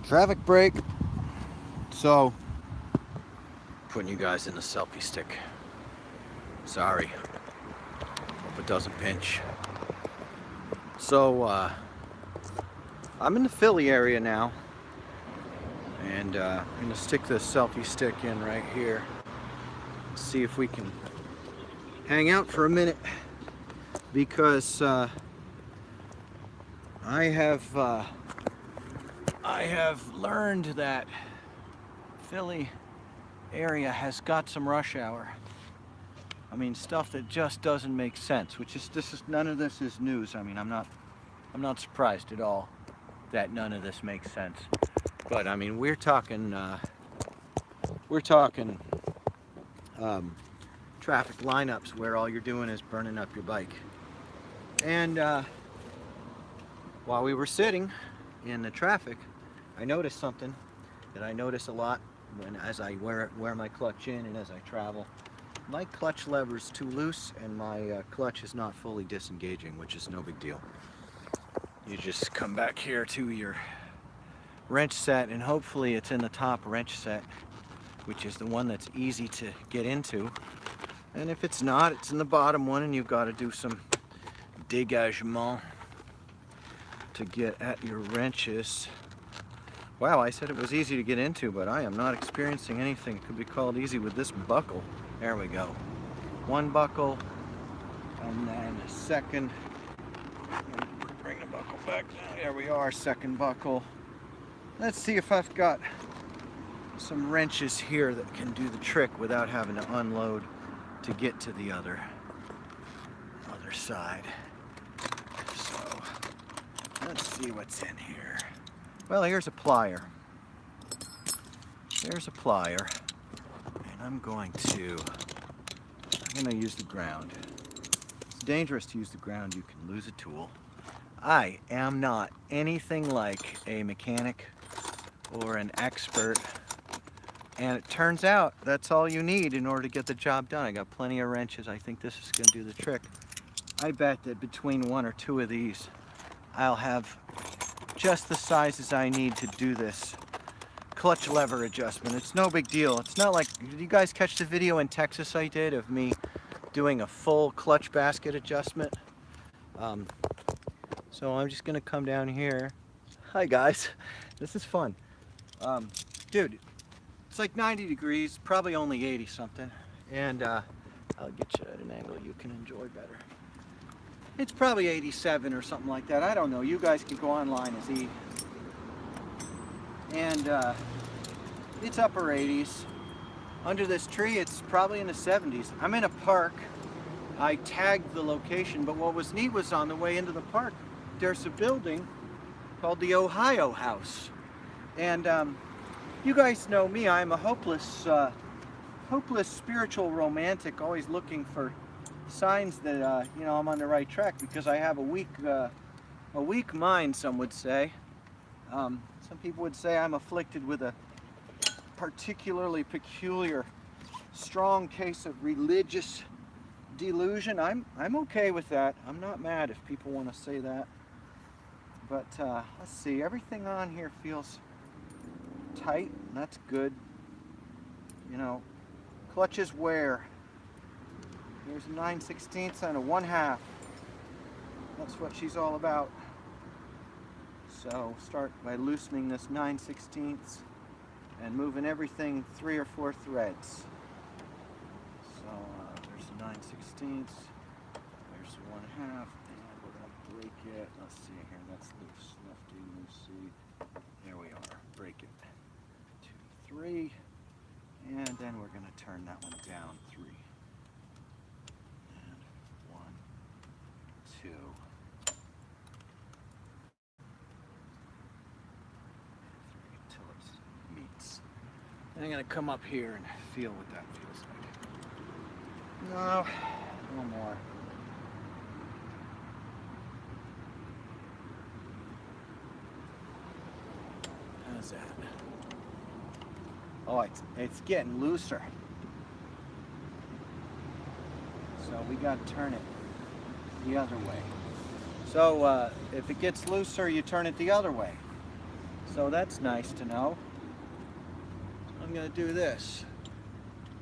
Traffic break. So, putting you guys in the selfie stick. Sorry. Hope it doesn't pinch. So, I'm in the Philly area now. And I'm going to stick this selfie stick in right here. See if we can hang out for a minute. Because I have learned that Philly area has got some rush hour. I mean, stuff that just doesn't make sense. None of this is news. I mean, I'm not surprised at all that none of this makes sense. But I mean, we're talking traffic lineups where all you're doing is burning up your bike. And while we were sitting in the traffic, I noticed something that I notice a lot as I wear my clutch in and as I travel. My clutch lever is too loose and my clutch is not fully disengaging, which is no big deal. You just come back here to your wrench set, and hopefully it's in the top wrench set, which is the one that's easy to get into. And if it's not, it's in the bottom one, and you've got to do some dégagement to get at your wrenches. Wow, I said it was easy to get into, but I am not experiencing anything that could be called easy with this buckle. There we go. One buckle, and then a second. Bring the buckle back. There we are, second buckle. Let's see if I've got some wrenches here that can do the trick without having to unload to get to the other side. So, let's see what's in here. Well, here's a plier. There's a plier. And I'm going to use the ground. It's dangerous to use the ground. You can lose a tool. I am not anything like a mechanic or an expert. And it turns out that's all you need in order to get the job done. I got plenty of wrenches. I think this is going to do the trick. I bet that between one or two of these, I'll have just the sizes I need to do this clutch lever adjustment. It's no big deal. It's not like, did you guys catch the video in Texas I did of me doing a full clutch basket adjustment? So I'm just gonna come down here. Hi guys, this is fun. Dude, it's like 90 degrees, probably only 80 something. And I'll get you at an angle you can enjoy better. It's probably 87 or something like that. I don't know. You guys can go online and see. And it's upper 80s. Under this tree, it's probably in the 70s. I'm in a park. I tagged the location, but what was neat was on the way into the park, there's a building called the Ohio House. And you guys know me. I'm a hopeless spiritual romantic, always looking for signs that you know, I'm on the right track, because I have a weak mind, some would say. Some people would say I'm afflicted with a particularly peculiar, strong case of religious delusion. I'm okay with that. I'm not mad if people want to say that. But let's see, everything on here feels tight, and that's good. You know, clutches wear. Here's a 9/16 and a 1/2. That's what she's all about. So start by loosening this 9/16 and moving everything 3 or 4 threads. So there's the 9/16, there's the 1/2, and we're going to break it. Let's see here, that's loose, lefty, loosey. There we are, break it. 2, 3, and then we're going to turn that one down 3. And 1, 2. Until it meets. And I'm going to come up here and feel what that feels like. No, a little more. How's that? Oh, it's getting looser. So we got to turn it the other way. So if it gets looser, you turn it the other way. So that's nice to know. I'm gonna do this.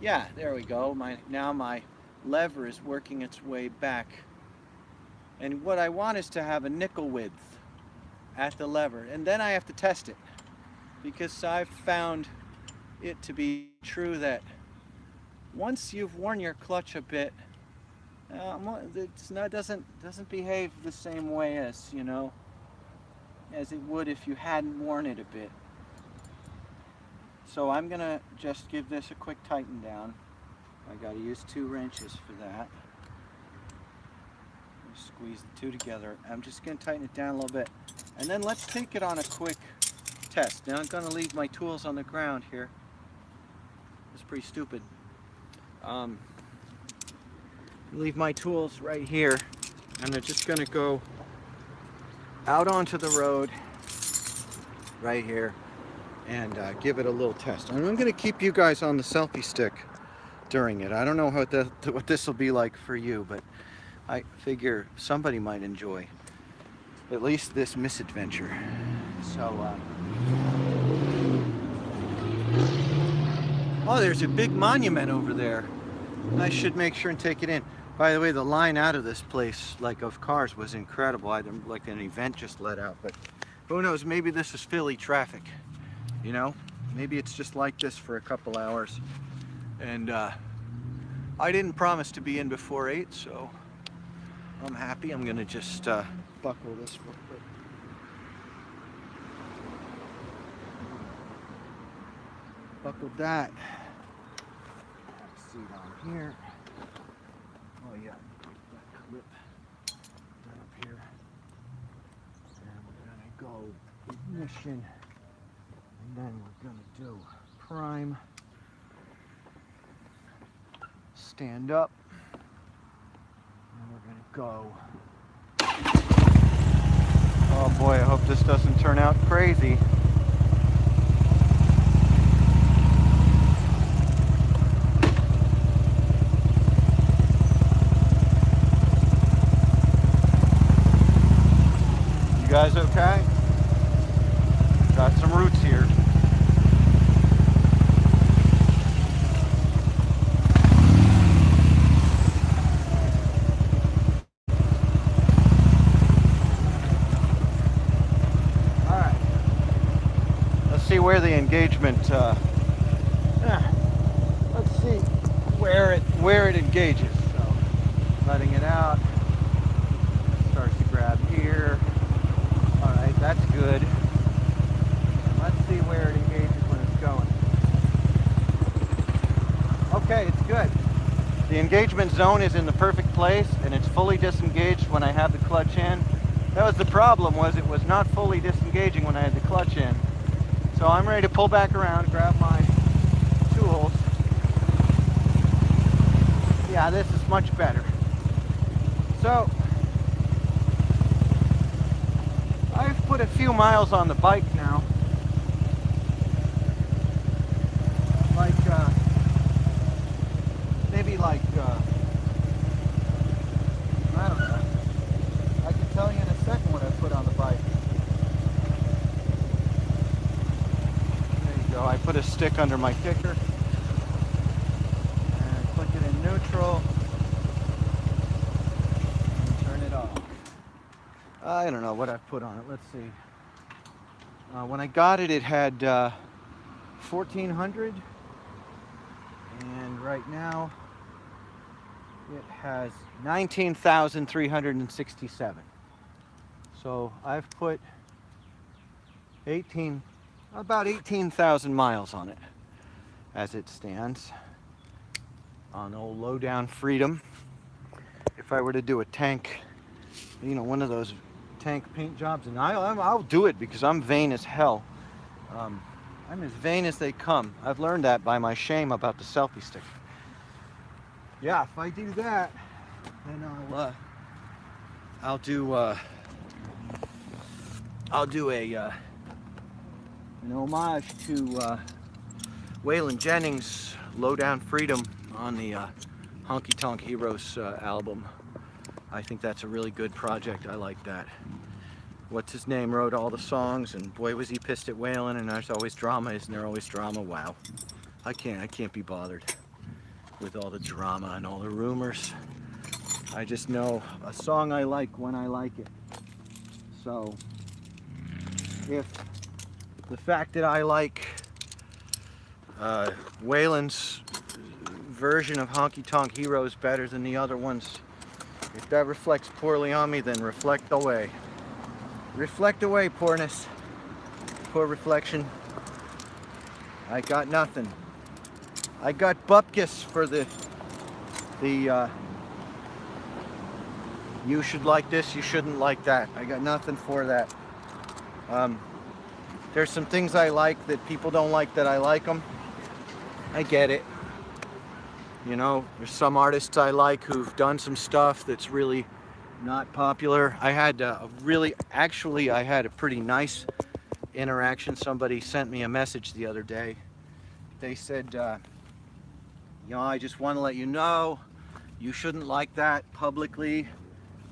Yeah, there we go. Now my lever is working its way back. And what I want is to have a nickel width at the lever. And then I have to test it, because I've found it to be true that once you've worn your clutch a bit, doesn't behave the same way as, as it would if you hadn't worn it a bit. So I'm gonna just give this a quick tighten down. I gotta use 2 wrenches for that. Squeeze the two together. I'm just gonna tighten it down a little bit. And then let's take it on a quick test. Now I'm gonna leave my tools on the ground here. It's pretty stupid. Leave my tools right here, and I'm just gonna go out onto the road right here and give it a little test. And I'm gonna keep you guys on the selfie stick during it. I don't know what this will be like for you, but I figure somebody might enjoy at least this misadventure. So, oh, there's a big monument over there. I should make sure and take it in. By the way, the line out of this place, like of cars, was incredible. Like an event just let out, but who knows? Maybe this is Philly traffic. Maybe it's just like this for a couple hours. And I didn't promise to be in before 8, so I'm happy. I'm gonna just buckle this real quick. Buckled that. Seat on here. Oh yeah, that clip up here. And we're gonna go ignition, and then we're gonna do prime. Stand up, and we're gonna go. Oh boy, I hope this doesn't turn out crazy. You guys okay? Got some roots here. See where the engagement let's see where it engages. So letting it out, starts to grab here. All right, that's good. Let's see where it engages when it's going. Okay, it's good. The engagement zone is in the perfect place, and it's fully disengaged when I have the clutch in. That was the problem, was it was not fully disengaging when I had the clutch in. So I'm ready to pull back around, grab my tools. Yeah, this is much better. So, I've put a few miles on the bike now. Maybe I don't know. I can tell you in a second what I put on the bike. I put a stick under my kicker and click it in neutral and turn it off. I don't know what I've put on it. Let's see. When I got it, it had 1400, and right now it has 19,367. So I've put about 18,000 miles on it as it stands on old Lowdown Freedom. If I were to do a tank, one of those tank paint jobs, and I'll do it because I'm vain as hell. I'm as vain as they come. I've learned that by my shame about the selfie stick. Yeah, if I do that, then I'll do an homage to Waylon Jennings' Lowdown Freedom on the Honky Tonk Heroes album. I think that's a really good project. I like that. what's his name wrote all the songs, and boy was he pissed at Waylon, and there's always drama. Isn't there always drama? Wow. I can't be bothered with all the drama and all the rumors. I just know a song I like when I like it. So if the fact that I like Waylon's version of Honky Tonk Heroes better than the other ones, if that reflects poorly on me, then reflect away. Reflect away, poorness. Poor reflection. I got nothing. I got bupkis for the you should like this, you shouldn't like that. I got nothing for that. There's some things I like that people don't like that I like them. I get it. You know, there's some artists I like who've done some stuff that's really not popular. I had I had a pretty nice interaction. Somebody sent me a message the other day. They said, you know, I just want to let you know, you shouldn't like that publicly.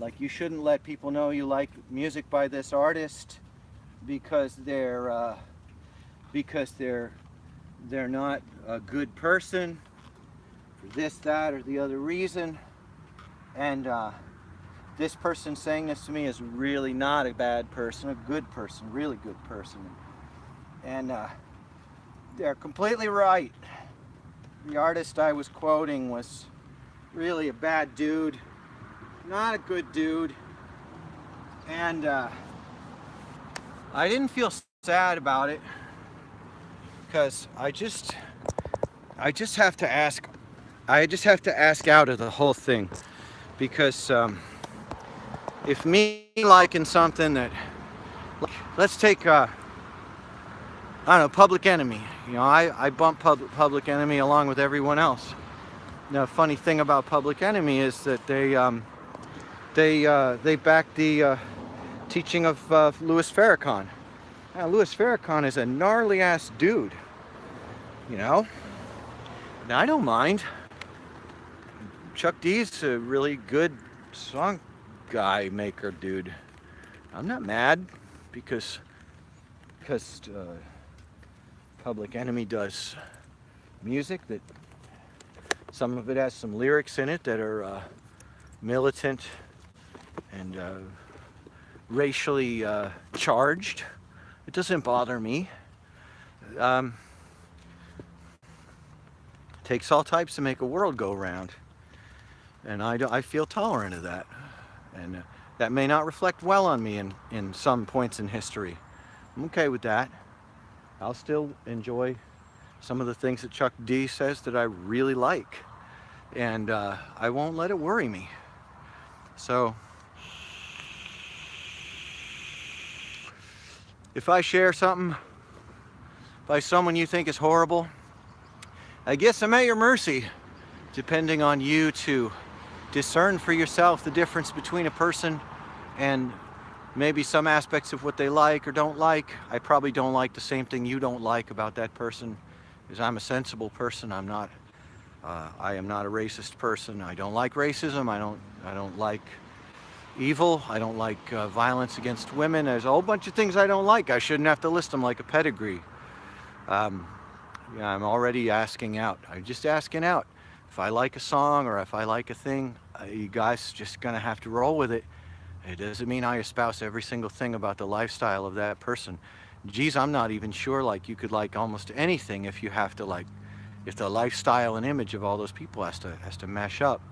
Like, you shouldn't let people know you like music by this artist because they're not a good person for this, that, or the other reason. And this person saying this to me is really not a bad person, a good person, really good person. And they're completely right. The artist I was quoting was really a bad dude, not a good dude. And I didn't feel sad about it, because I just have to ask out of the whole thing, because if me liking something that, let's take I don't know, Public Enemy. You know, I bump Public Enemy along with everyone else. The funny thing about Public Enemy is that they back the teaching of Louis Farrakhan. Now, Louis Farrakhan is a gnarly ass dude, you know. Now, I don't mind. Chuck D's a really good song guy maker dude. I'm not mad because Public Enemy does music that some of it has some lyrics in it that are militant and racially charged. It doesn't bother me. Takes all types to make a world go round, and I feel tolerant of that, and that may not reflect well on me in some points in history. I'm okay with that. I'll still enjoy some of the things that Chuck D says that I really like, and I won't let it worry me. So if I share something by someone you think is horrible, I guess I'm at your mercy, depending on you to discern for yourself the difference between a person and maybe some aspects of what they like or don't like. I probably don't like the same thing you don't like about that person, because I'm a sensible person. I am not a racist person. I don't like racism. I don't like evil. I don't like violence against women. There's a whole bunch of things I don't like. I shouldn't have to list them like a pedigree. Yeah, I'm already asking out. I'm just asking out. If I like a song or if I like a thing, you guys just gonna have to roll with it. It doesn't mean I espouse every single thing about the lifestyle of that person. Geez, I'm not even sure, like, you could like almost anything if you have to, like, if the lifestyle and image of all those people has to mesh up.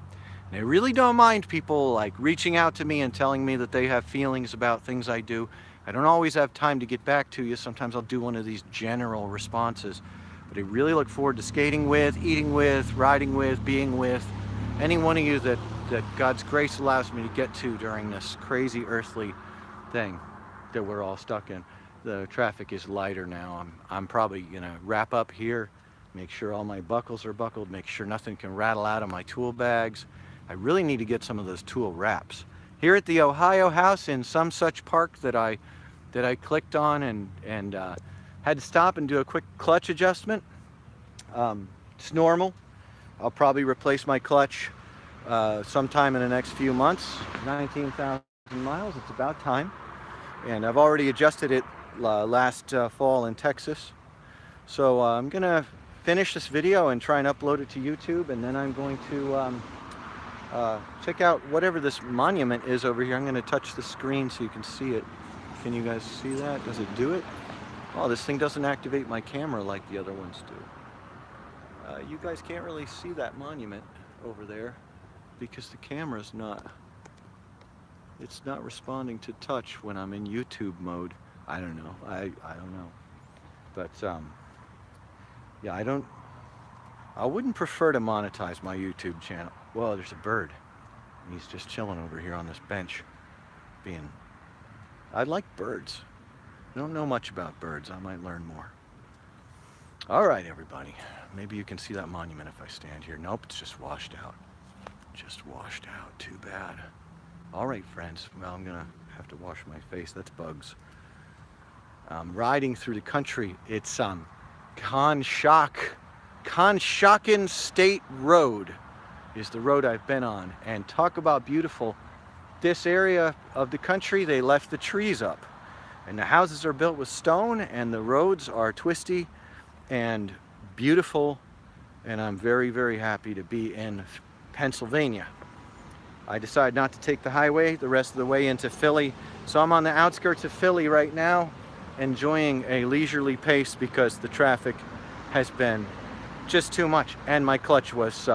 And I really don't mind people like reaching out to me and telling me that they have feelings about things I do. I don't always have time to get back to you. Sometimes I'll do one of these general responses. But I really look forward to skating with, eating with, riding with, being with any one of you that God's grace allows me to get to during this crazy earthly thing that we're all stuck in. The traffic is lighter now. I'm probably gonna wrap up here, make sure all my buckles are buckled, make sure nothing can rattle out of my tool bags. I really need to get some of those tool wraps. Here at the Ohio House in some such park that I clicked on and had to stop and do a quick clutch adjustment. It's normal. I'll probably replace my clutch sometime in the next few months. 19,000 miles, it's about time. and I've already adjusted it last fall in Texas. So I'm gonna finish this video and try and upload it to YouTube, and then I'm going to check out whatever this monument is over here. I'm gonna touch the screen so you can see it. Can you guys see that? Does it do it? Oh, this thing doesn't activate my camera like the other ones do. You guys can't really see that monument over there because the camera's not, it's not responding to touch when I'm in YouTube mode. I don't know. I don't know. But yeah, I wouldn't prefer to monetize my YouTube channel. Well, there's a bird. He's just chilling over here on this bench. I like birds. I don't know much about birds. I might learn more. All right, everybody. Maybe you can see that monument if I stand here. Nope, it's just washed out. Just washed out. Too bad. All right, friends. Well, I'm gonna have to wash my face. That's bugs. Riding through the country. It's Conshohocken State Road is the road I've been on. And talk about beautiful. This area of the country, they left the trees up. And the houses are built with stone, and the roads are twisty and beautiful. And I'm very, very happy to be in Pennsylvania. I decided not to take the highway the rest of the way into Philly. So I'm on the outskirts of Philly right now, enjoying a leisurely pace because the traffic has been just too much. And my clutch was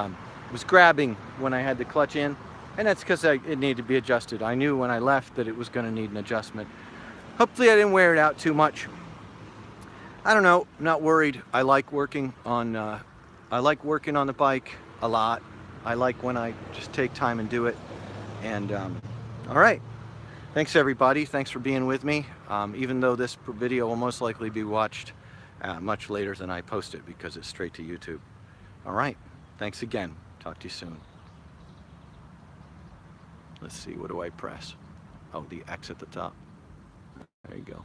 grabbing when I had the clutch in. And that's because it needed to be adjusted. I knew when I left that it was going to need an adjustment. Hopefully I didn't wear it out too much. I don't know, I'm not worried. I like working on the bike a lot. I like when I just take time and do it. And all right, thanks everybody. Thanks for being with me. Even though this video will most likely be watched much later than I post it because it's straight to YouTube. All right, thanks again. Talk to you soon. Let's see, what do I press? Oh, the X at the top. There you go.